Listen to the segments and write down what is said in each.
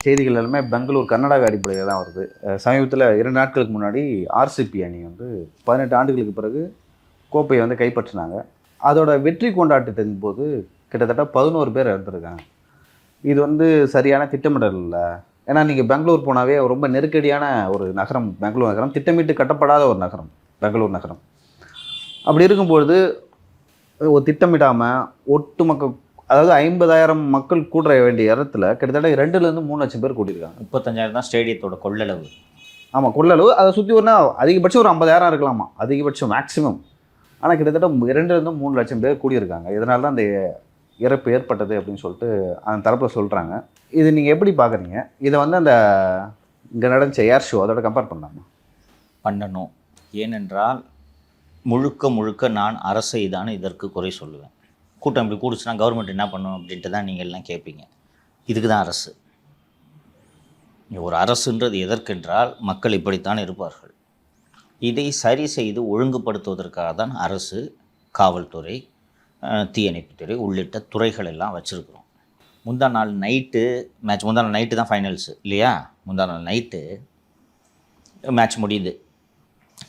செய்திகள் எல்லாமே பெங்களூர் கர்நாடகா அடிப்படையில் தான் வருது. சமீபத்தில் 2 நாட்களுக்கு முன்னாடி ஆர்சிபி அணி வந்து 18 ஆண்டுகளுக்கு பிறகு கோப்பையை வந்து கைப்பற்றினாங்க. அதோட வெற்றி கொண்டாட்டத்தின் போது கிட்டத்தட்ட 11 பேர் இறந்துருக்காங்க. இது வந்து சரியான திட்டமிடல் இல்லை. ஏன்னா நீங்கள் பெங்களூர் போனாவே ரொம்ப நெருக்கடியான ஒரு நகரம் பெங்களூர் நகரம், திட்டமிட்டு கட்டப்படாத ஒரு நகரம் பெங்களூர் நகரம். அப்படி இருக்கும்பொழுது ஒரு திட்டமிடாமல் ஒட்டுமொத்த, அதாவது 50,000 மக்கள் கூடுற வேண்டிய இடத்துல கிட்டத்தட்ட 2லேருந்து 3 லட்சம் பேர் கூட்டியிருக்காங்க. 35,000 தான் ஸ்டேடியத்தோட கொள்ளளவு. ஆமாம், கொள்ளளவு. அதை சுற்றி ஒன்றா அதிகபட்சம் ஒரு 50,000 இருக்கலாமா, அதிகபட்சம் மேக்ஸிமம். ஆனால் கிட்டத்தட்ட 2லேருந்து 3 லட்சம் பேர் கூடியிருக்காங்க. இதனால தான் அந்த இறப்பு ஏற்பட்டது அப்படின்னு சொல்லிட்டு அந்த தரப்பில் சொல்கிறாங்க. இது நீங்கள் எப்படி பார்க்குறீங்க? இதை வந்து அந்த இங்கே நடந்த ஏர் ஷோ அதோட கம்பேர் பண்ணலாமா? பண்ணணும். ஏனென்றால் முழுக்க முழுக்க நான் அரசை தான் இதற்கு குறை சொல்லுவேன். கூட்டம் இப்படி கூடுச்சுன்னா கவர்மெண்ட் என்ன பண்ணும் அப்படின்ட்டு தான் நீங்கள் எல்லாம் கேட்பீங்க. இதுக்கு தான் அரசு. ஒரு அரசுன்றது எதற்கென்றால் மக்கள் இப்படித்தான் இருப்பார்கள். இதை சரி செய்து ஒழுங்குபடுத்துவதற்காக தான் அரசு, காவல்துறை, தீயணைப்புத்துறை உள்ளிட்ட துறைகள் எல்லாம் வச்சுருக்குறோம். முந்தா நாள் நைட்டு தான் ஃபைனல்ஸு இல்லையா? முந்தா நாள் நைட்டு மேட்ச் முடியுது.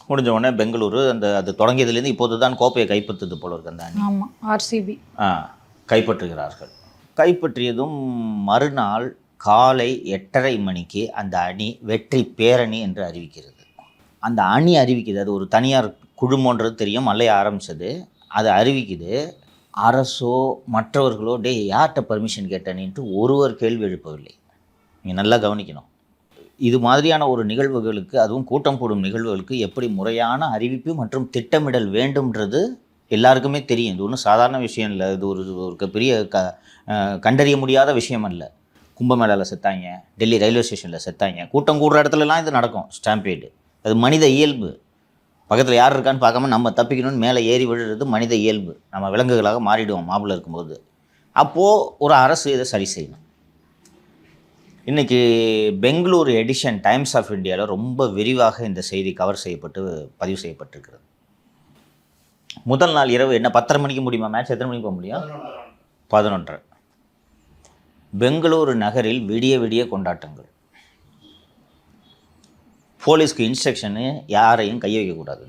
முடிஞ்ச உடனே பெங்களூரு அது தொடங்கியதுலேருந்து இப்போது தான் கோப்பையை கைப்பற்றுது போல இருக்கு அந்த அணி. ஆமாம், ஆர்சிபி கைப்பற்றுகிறார்கள். கைப்பற்றியதும் மறுநாள் காலை 8:30 மணிக்கு அந்த அணி வெற்றி பேரணி என்று அறிவிக்கிறது. அந்த அணி அறிவிக்குது, அது ஒரு தனியார் குழுமன்றது தெரியும், மல்லைய ஆரம்பித்தது, அதை அறிவிக்குது. அரசோ மற்றவர்களோ யார்கிட்ட பர்மிஷன் கேட்டனின்ட்டு ஒருவர் கேள்வி எழுப்பவில்லை. நீங்கள் நல்லா கவனிக்கணும். இது மாதிரியான ஒரு நிகழ்வுகளுக்கு, அதுவும் கூட்டம் கூடும் நிகழ்வுகளுக்கு எப்படி முறையான அறிவிப்பு மற்றும் திட்டமிடல் வேண்டும்ன்றது எல்லாருக்குமே தெரியும். இது ஒன்றும் சாதாரண விஷயம் இல்லை. இது ஒரு பெரிய கண்டறிய முடியாத விஷயம் அல்ல. கும்பமேளாவில் செத்தாங்க, டெல்லி ரயில்வே ஸ்டேஷனில் செத்தாங்க, கூட்டம் கூடுற இடத்துலலாம் இது நடக்கும். ஸ்டாம்பேடு அது மனித இயல்பு. பக்கத்தில் யார் இருக்கான்னு பார்க்காம நம்ம தப்பிக்கணும்னு மேலே ஏறி விழுறது மனித இயல்பு. நம்ம விலங்குகளாக மாறிடுவோம் மாப்பிள்ள இருக்கும்போது. அப்போது ஒரு அரசு இதை சரி செய்யணும். இன்றைக்கி பெங்களூரு எடிஷன் டைம்ஸ் ஆஃப் இந்தியாவில் ரொம்ப விரிவாக இந்த செய்தி கவர் செய்யப்பட்டு பதிவு செய்யப்பட்டிருக்கிறது. முதல் நாள் இரவு என்ன 10:30 மணிக்கு முடியுமா மேட்ச்? எத்தனை மணிக்கு போக முடியும்? 11:30. பெங்களூரு நகரில் விடிய விடிய கொண்டாட்டங்கள். போலீஸ்க்கு இன்ஸ்ட்ரக்ஷனு யாரையும் கைய வைக்கக்கூடாது.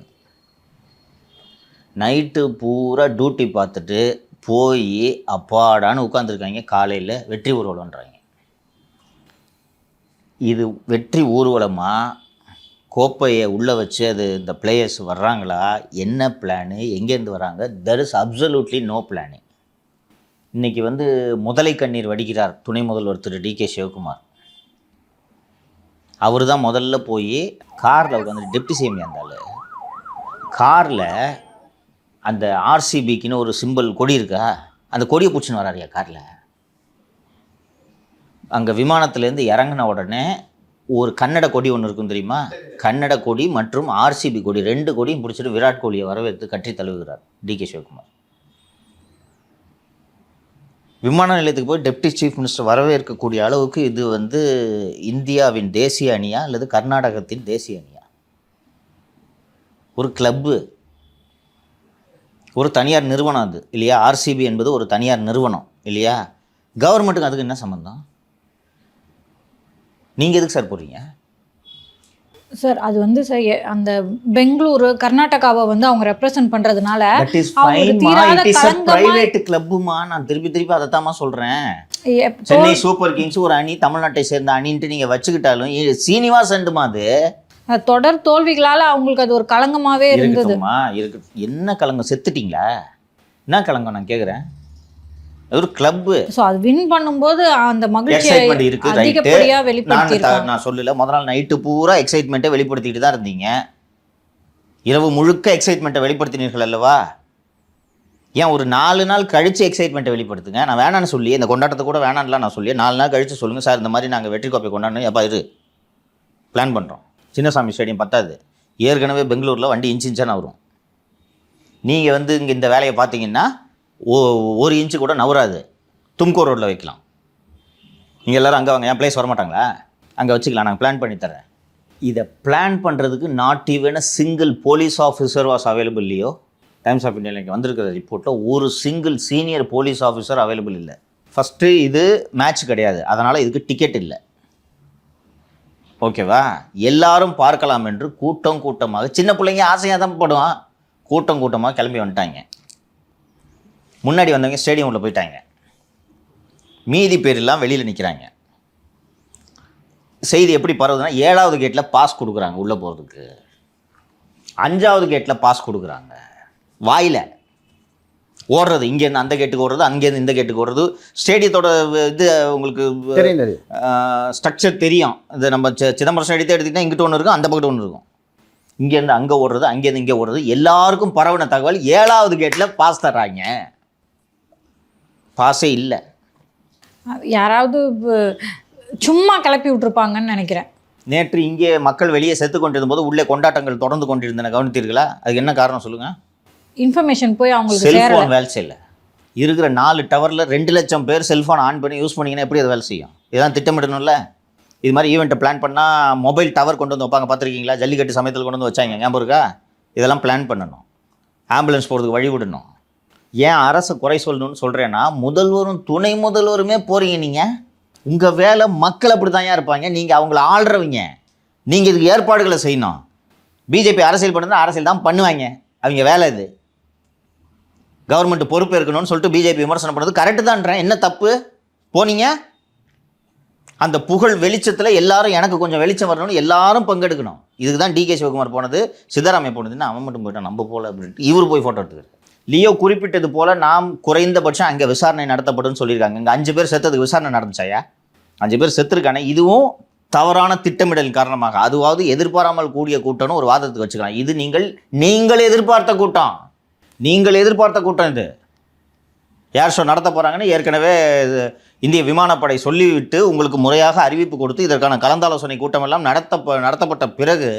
நைட்டு பூரா டியூட்டி பார்த்துட்டு போய் அப்பாடான்னு உட்காந்துருக்காங்க. காலையில் வெற்றி ஊர்வலம்ன்றாங்க. இது வெற்றி ஊர்வலமாக கோப்பையை உள்ளே வச்சு அது இந்த பிளேயர்ஸ் வர்றாங்களா, என்ன பிளானு, எங்கேருந்து வராங்க? There is absolutely no planning. இன்றைக்கி வந்து முதலை கண்ணீர் வடிக்கிறார் துணை முதல்வர் திரு டி.கே. சிவகுமார். அவர் தான் முதல்ல போய் காரில் உட்காந்து டெப்டி சிஎம் இருந்தால் காரில் அந்த ஆர்சிபிக்குன்னு ஒரு சிம்பிள் கொடி இருக்கா, அந்த கொடியை பிடிச்சின்னு வராரியா காரில். அங்கே விமானத்துலேருந்து இறங்கின உடனே ஒரு கன்னட கொடி ஒன்று இருக்கும் தெரியுமா? கன்னட கொடி மற்றும் ஆர்சிபி கொடி 2 கொடியும் பிடிச்சிட்டு விராட் கோலியை வரவேற்று கட்டி தழுவுகிறார் டி.கே. சிவகுமார். விமான நிலையத்துக்கு போய் டெப்டி சீஃப் மினிஸ்டர் வரவேற்கக்கூடிய அளவுக்கு இது வந்து இந்தியாவின் தேசிய அணியா அல்லது கர்நாடகத்தின் தேசிய அணியா? ஒரு கிளப்பு, ஒரு தனியார் நிறுவனம் அது இல்லையா? ஆர்சிபி என்பது ஒரு தனியார் நிறுவனம் இல்லையா? கவர்மெண்ட்டுக்கு அதுக்கு என்ன சம்மந்தம்? நீங்கள் எதுக்கு சார் போகிறீங்க சார்? அது வந்து சார் அந்த பெங்களூரு கர்நாடகாவை வந்து அவங்க ரெப்ரசன்ட் பண்ணுறதுனால பிரைவேட் கிளப்புமா. நான் திருப்பி அதைத்தாம்மா சொல்கிறேன். சென்னை சூப்பர் கிங்ஸ் ஒரு அணி, தமிழ்நாட்டை சேர்ந்த அணின்ட்டு நீங்கள் வச்சுக்கிட்டாலும் சீனிவாசன்டுமா அது தொடர் தோல்விகளால் அவங்களுக்கு அது ஒரு களங்கமாகவே இருந்தது. என்ன களங்கம்? செத்துட்டிங்களா? என்ன களங்கம் நான் கேட்குறேன்? ஒரு கிளப்பு. ஸோ அது வின் பண்ணும்போது அந்த மகிழ்ச்சி அதிகப்படியாக வெளிப்படுத்தியிருக்காங்க. நான் சொல்லல, முதல் நாள் நைட்டு பூரா எக்ஸைட்மெண்ட்டை வெளிப்படுத்திக்கிட்டு தான் இருந்தீங்க. இரவு முழுக்க எக்ஸைட்மெண்ட்டை வெளிப்படுத்தினீர்கள் அல்லவா? ஏன் ஒரு 4 நாள் கழித்து எக்ஸைட்மெண்ட்டை வெளிப்படுத்துங்க. நான் வேணான்னு சொல்லி இந்த கொண்டாட்டத்தை கூட வேணான்லாம் நான் சொல்லி 4 நாள் கழித்து சொல்லுங்கள் சார், இந்த மாதிரி நாங்கள் வெற்றி கோப்பை கொண்டாடணும் எப்போ இது பிளான் பண்ணுறோம். சின்னசாமி ஸ்டேடியம் பத்தாது, ஏற்கனவே பெங்களூரில் வண்டி இன்ச்சான வரும். நீங்கள் வந்து இங்கே இந்த வேலையை பார்த்தீங்கன்னா 1 இன்ச்சு கூட நவராது. தும்கூர் ரோட்டில் வைக்கலாம். நீங்கள் எல்லோரும் அங்கே வாங்க, என் பிளேஸ் வரமாட்டாங்களா? அங்கே வச்சுக்கலாம், நாங்கள் பிளான் பண்ணி தரேன். இதை பிளான் பண்ணுறதுக்கு not even a single police officer was available இல்லையோ? டைம்ஸ் ஆஃப் இந்தியாவில் இங்கே வந்திருக்கிற ரிப்போர்ட்டில் ஒரு single senior police officer available இல்லை. ஃபஸ்ட்டு இது மேட்ச் கிடையாது, அதனால் இதுக்கு டிக்கெட் இல்லை. ஓகேவா? எல்லாரும் பார்க்கலாம் என்று கூட்டம் கூட்டமாக, சின்ன பிள்ளைங்க ஆசையாக தான் படுவான், கூட்டம் கூட்டமாக கிளம்பி வந்துட்டாங்க. முன்னாடி வந்தவங்க ஸ்டேடியம் உள்ள போயிட்டாங்க, மீதி பேரெல்லாம் வெளியில் நிற்கிறாங்க. செய்தி எப்படி பரவுதுன்னா, 7வது கேட்டில் பாஸ் கொடுக்குறாங்க உள்ளே போகிறதுக்கு, 5வது கேட்டில் பாஸ் கொடுக்குறாங்க. வாயில் ஓடுறது, இங்கேருந்து அந்த கேட்டுக்கு ஓடுறது, அங்கேருந்து இந்த கேட்டுக்கு ஓடுறது. ஸ்டேடியத்தோட இது உங்களுக்கு ஸ்ட்ரக்சர் தெரியும். இது நம்ம சிதம்பரம் ஸ்டேடியத்தை எடுத்துக்கிட்டால் இங்கிட்ட ஒன்று இருக்கும், அந்த பக்கத்து ஒன்று இருக்கும். இங்கேருந்து அங்கே ஓடுறது, அங்கேருந்து இங்கே ஓடுறது. எல்லாருக்கும் பரவின தகவல் 7வது கேட்டில் பாஸ் தர்றாங்க. பாஸே இல்லை. யாராவது சும்மா கிளப்பி விட்டுருப்பாங்கன்னு நினைக்கிறேன். நேற்று இங்கே மக்கள் வெளியே செத்து கொண்டிருந்த போது உள்ளே கொண்டாட்டங்கள் தொடர்ந்து கொண்டிருந்தன, கவனித்தீர்களா? அதுக்கு என்ன காரணம் சொல்லுங்கள்? இன்ஃபர்மேஷன் போய் அவங்களுக்கு செல்ஃபோன் வேலை செய்யல. இருக்கிற 4 டவரில் 2 லட்சம் பேர் செல்ஃபோன் ஆன் பண்ணி யூஸ் பண்ணிங்கன்னா எப்படி அது வேலை செய்யும்? இதெல்லாம் திட்டமிடணும்ல. இது மாதிரி ஈவெண்ட்டை பிளான் பண்ணால் மொபைல் டவர் கொண்டு வந்து வைப்பாங்க, பார்த்துருக்கீங்களா? ஜல்லிக்கட்டு சமயத்தில் கொண்டு வந்து வச்சாங்க, ஞாபகம் இருக்கா? இதெல்லாம் பிளான் பண்ணணும், ஆம்புலன்ஸ் போகிறதுக்கு வழி விடணும். ஏன் அரசு குறை சொல்லணும்னு சொல்கிறேன்னா, முதல்வரும் துணை முதல்வருமே போகிறீங்க நீங்கள். உங்கள் வேலை மக்கள் அப்படி தான் இருப்பாங்க, நீங்கள் அவங்கள ஆள்றவங்க. நீங்கள் இதுக்கு ஏற்பாடுகளை செய்யணும். பிஜேபி அரசியல் பண்ணுறதுனா அரசியல் தான் பண்ணுவாங்க, அவங்க வேலை இது. கவர்மெண்ட் பொறுப்பு இருக்கணும்னு சொல்லிட்டு பிஜேபி விமர்சனம் பண்ணுறது கரெக்டு தான்றேன். என்ன தப்பு? போனீங்க அந்த புகழ் வெளிச்சத்தில் எல்லாரும் எனக்கு கொஞ்சம் வெளிச்சம் வரணும்னு எல்லாரும் பங்கெடுக்கணும். இதுக்கு தான் டிகே சிவகுமார் போனது, சித்தராமையா போனதுன்னா அவன் மட்டும் போயிட்டான், நம்ம போல அப்படின்ட்டு இவர் போய் ஃபோட்டோ எடுத்துக்கிறார். லியோ குறிப்பிட்டது போல் நாம் குறைந்தபட்சம் அங்கே விசாரணை நடத்தப்படும்னு சொல்லியிருக்காங்க. இங்கே 5 பேர் செத்ததுக்கு விசாரணை நடந்துச்சாயா? 5 பேர் செத்துருக்கானே. இதுவும் தவறான திட்டமிடல் காரணமாக, அதுவாவது எதிர்பாராமல் கூடிய கூட்டம்னு ஒரு வாதத்துக்கு வச்சுக்கலாம். இது நீங்கள் எதிர்பார்த்த கூட்டம், நீங்கள் எதிர்பார்த்த கூட்டம். இது ஏர் ஷோ நடத்த போகிறாங்கன்னு ஏற்கனவே இந்திய விமானப்படை சொல்லிவிட்டு உங்களுக்கு முறையாக அறிவிப்பு கொடுத்து இதற்கான கலந்தாலோசனை கூட்டம் எல்லாம் நடத்தப்பட்ட பிறகு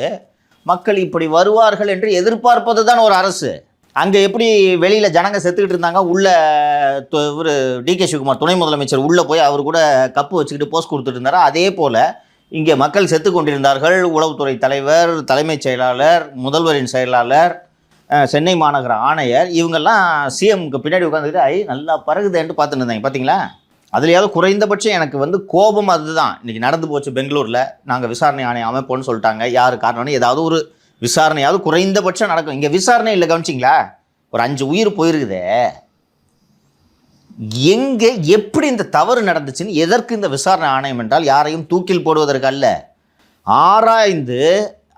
மக்கள் இப்படி வருவார்கள் என்று எதிர்பார்ப்பது தான் ஒரு அரசு. அங்கே எப்படி வெளியில் ஜனங்க செத்துக்கிட்டு இருந்தாங்க, உள்ள இவர் டிகே சிவகுமார் துணை முதலமைச்சர் உள்ளே போய் அவர் கூட கப்பு வச்சுக்கிட்டு போஸ்ட் கொடுத்துட்டு இருந்தாரோ, அதே போல் இங்கே மக்கள் செத்து கொண்டிருந்தார்கள். உளவுத்துறை தலைவர், தலைமைச் செயலாளர், முதல்வரின் செயலாளர், சென்னை மாநகர ஆணையர், இவங்கெல்லாம் சிஎம்க்கு பின்னாடி உட்காந்துக்கிட்டு நல்லா பறகுதேன்ட்டு பார்த்துட்டு இருந்தாங்க. பார்த்தீங்களா? அதுலையாவது குறைந்தபட்சம் எனக்கு கோபம் அதுதான். இன்றைக்கி நடந்து போச்சு பெங்களூரில், நாங்கள் விசாரணை ஆணையம் அமைப்போன்னு சொல்லிட்டாங்க. யார் காரணம்னு ஏதாவது ஒரு விசாரணையாவது குறைந்தபட்சம் நடக்கும். இங்கே விசாரணை இல்லை, கவனிச்சிங்களா? ஒரு 5 உயிர் போயிருக்குதே. எங்கே எப்படி இந்த தவறு நடந்துச்சுன்னு, எதற்கு இந்த விசாரணை ஆணையம் என்றால் யாரையும் தூக்கில் போடுவதற்கு அல்ல, ஆராய்ந்து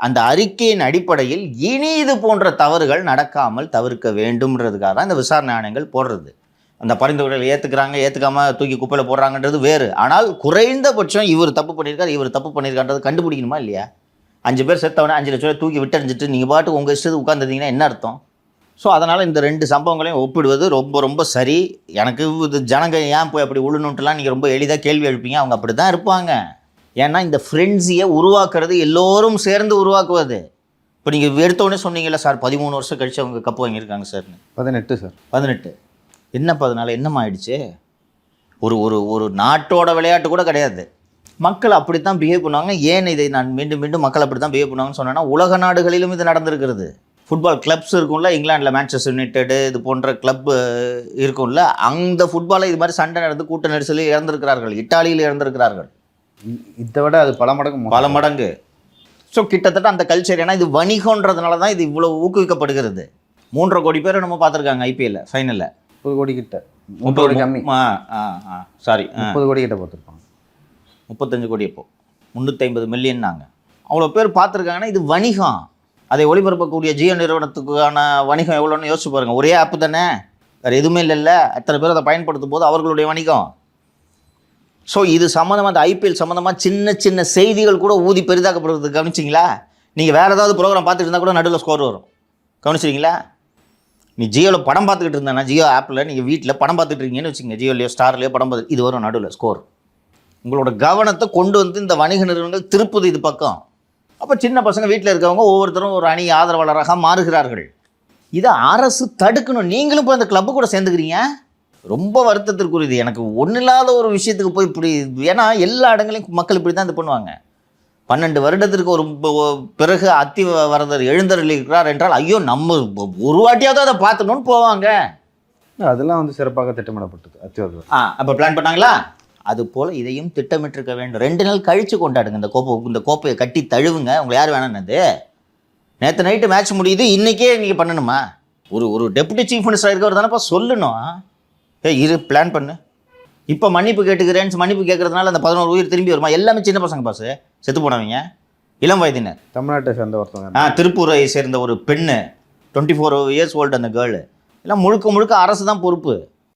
அந்த அறிக்கையின் அடிப்படையில் இனி இது போன்ற தவறுகள் நடக்காமல் தவிர்க்க வேண்டும்ன்றதுக்காக தான் இந்த விசாரணை ஆணையங்கள் போடுறது. அந்த பரிந்துரைகளை ஏற்றுக்காமல் தூக்கி குப்பையில் போடுறாங்கன்றது வேறு. ஆனால் குறைந்தபட்சம் இவர் தப்பு பண்ணியிருக்கான்றது கண்டுபிடிக்கணுமா இல்லையா? 5 பேர் செத்தவனே 5 லட்சம் ரூபாய் தூக்கி விட்டறிஞ்சிட்டு நீங்கள் பாட்டு உங்கள் இஷ்டத்துக்கு உட்காந்துருந்தீங்கன்னா என்ன அர்த்தம்? ஸோ அதனால் இந்த 2 சம்பவங்களையும் ஒப்பிடுவது ரொம்ப ரொம்ப சரி. எனக்கு இது ஜனங்க ஏன் போய் அப்படி உழுணுன்ட்டுலாம் நீங்கள் ரொம்ப எளிதாக கேள்வி எழுப்பீங்க. அவங்க அப்படி தான் இருப்பாங்க. ஏன்னா இந்த ஃப்ரெண்ட்ஸியை உருவாக்குறது எல்லோரும் சேர்ந்து உருவாக்குவது. இப்போ நீங்கள் எடுத்தோடனே சொன்னீங்கல்ல சார், 13 வருஷம் கழிச்சு அவங்க கப்பு வாங்கியிருக்காங்க சார்னு. 18 சார். 18 என்னப்பா அதனால் என்னம்மா ஆயிடுச்சு? ஒரு ஒரு ஒரு நாட்டோட விளையாட்டு கூட கிடையாது. மக்கள் அப்படி தான் பிஹேவ் பண்ணுவாங்க. ஏன் இதை நான் மீண்டும் மீண்டும் மக்கள் அப்படி தான் பிஹேவ் பண்ணுவாங்கன்னு சொன்னேன்னா, உலக நாடுகளிலும் இது நடந்திருக்கிறது. ஃபுட்பால் கிளப்ஸ் இருக்கும்ல, இங்கிலாண்டில் மேன்செஸ்டர் யுனைடெட் இது போன்ற கிளப் இருக்கும்ல, அந்த ஃபுட்பாலில் இது மாதிரி சண்டை நடந்து கூட்ட நெரிசலில் இறந்திருக்கிறார்கள். இட்டாலியில் இறந்திருக்கிறார்கள். இதை விட அது பல மடங்கு. ஸோ கிட்டத்தட்ட அந்த கல்ச்சர், ஏன்னா இது வணிகன்றதுனால தான் இது இவ்வளோ ஊக்குவிக்கப்படுகிறது. 3.5 கோடி பேர் நம்ம பார்த்துருக்காங்க ஐபிஎல்ல ஃபைனலில். 30 கோடி கிட்ட, 30 கோடி கம்மி. சாரி 30 கோடி கிட்ட பார்த்துருப்பாங்க. 35 கோடி இப்போ 350 மில்லியன் நாங்கள் அவ்வளோ பேர் பார்த்துருக்காங்கன்னா இது வணிகம். அதை ஒளிபரப்பக்கூடிய ஜியோ நிறுவனத்துக்கான வணிகம் எவ்வளோன்னு யோசிச்சு பாருங்கள். ஒரே ஆப்பு தானே, வேறு எதுவுமே இல்லைல்ல. அத்தனை பேர் அதை பயன்படுத்தும் போது அவர்களுடைய வணிகம். ஸோ இது சம்மந்தமாக, அந்த ஐபிஎல் சம்மந்தமாக சின்ன சின்ன செய்திகள் கூட ஊதி பெரிதாக்கப்படுறது கவனிச்சிங்களா? நீங்கள் வேறு ஏதாவது ப்ரோக்ராம் பார்த்துட்டு இருந்தால் கூட நடுவில் ஸ்கோர் வரும், கவனிச்சிங்களா? நீ ஜியோவில் படம் பார்த்துக்கிட்டு இருந்தேன்னா, ஜியோ ஆப்பில் நீங்கள் வீட்டில் படம் பார்த்துட்டு இருக்கீங்கன்னு வச்சுங்க, ஜியோலையோ ஸ்டார்லையோ படம் பார்த்து இது வரும் நடுவில் ஸ்கோர். உங்களோட கவனத்தை கொண்டு வந்து இந்த வணிக நிறுவனங்கள் திருப்புது இது பக்கம். அப்போ சின்ன பசங்க வீட்டில் இருக்கவங்க ஒவ்வொருத்தரும் ஒரு அணி ஆதரவாளராக மாறுகிறார்கள். இதை அரசு தடுக்கணும். நீங்களும் இப்போ அந்த கிளப்பு கூட சேர்ந்துக்கிறீங்க. ரொம்ப வருத்தத்திற்குரியது. எனக்கு ஒன்றும் இல்லாத ஒரு விஷயத்துக்கு போய் இப்படி, ஏன்னா எல்லா இடங்களையும் மக்கள் இப்படி தான் இது பண்ணுவாங்க. 12 வருடத்திற்கு பிறகு அத்திவரதர் எழுந்தருளிருக்கிறார் என்றால், ஐயோ நம்ம ஒரு வாட்டியாவது அதை பார்த்துணுன்னு போவாங்க. அதெல்லாம் சிறப்பாக திட்டமிடப்பட்டது அத்திவரதர். அப்போ பிளான் பண்ணாங்களா? அதுபோல் இதையும் திட்டமிட்டிருக்க வேண்டும். 2 நாள் கழித்து கொண்டாடுங்க. இந்த கோப்பையை கட்டி தழுவுங்க. உங்களை யார் வேணான்னது? நேற்று நைட்டு மேட்ச் முடியுது, இன்றைக்கே நீங்கள் பண்ணணுமா? ஒரு டெப்யூட்டி சீஃப் மினிஸ்டர் இருக்கவர் தானேப்பா சொல்லணும். இரு பிளான் பண்ணு. இப்போ மன்னிப்பு கேட்டுக்கிறேன்னு மன்னிப்பு கேட்கறதுனால அந்த 11 உயிர் திரும்பி வருமா? எல்லாமே சின்ன பசங்க பாசு, செத்து போனவங்க, இளம் வயதினர். தமிழ்நாட்டை சேர்ந்த ஒருத்தவங்க. திருப்பூரை சேர்ந்த ஒரு பெண்ணு, 24 இயர்ஸ் ஓல்டு அந்த கேர்ளு. எல்லாம் முழுக்க அரசு தான் பொறுப்பு.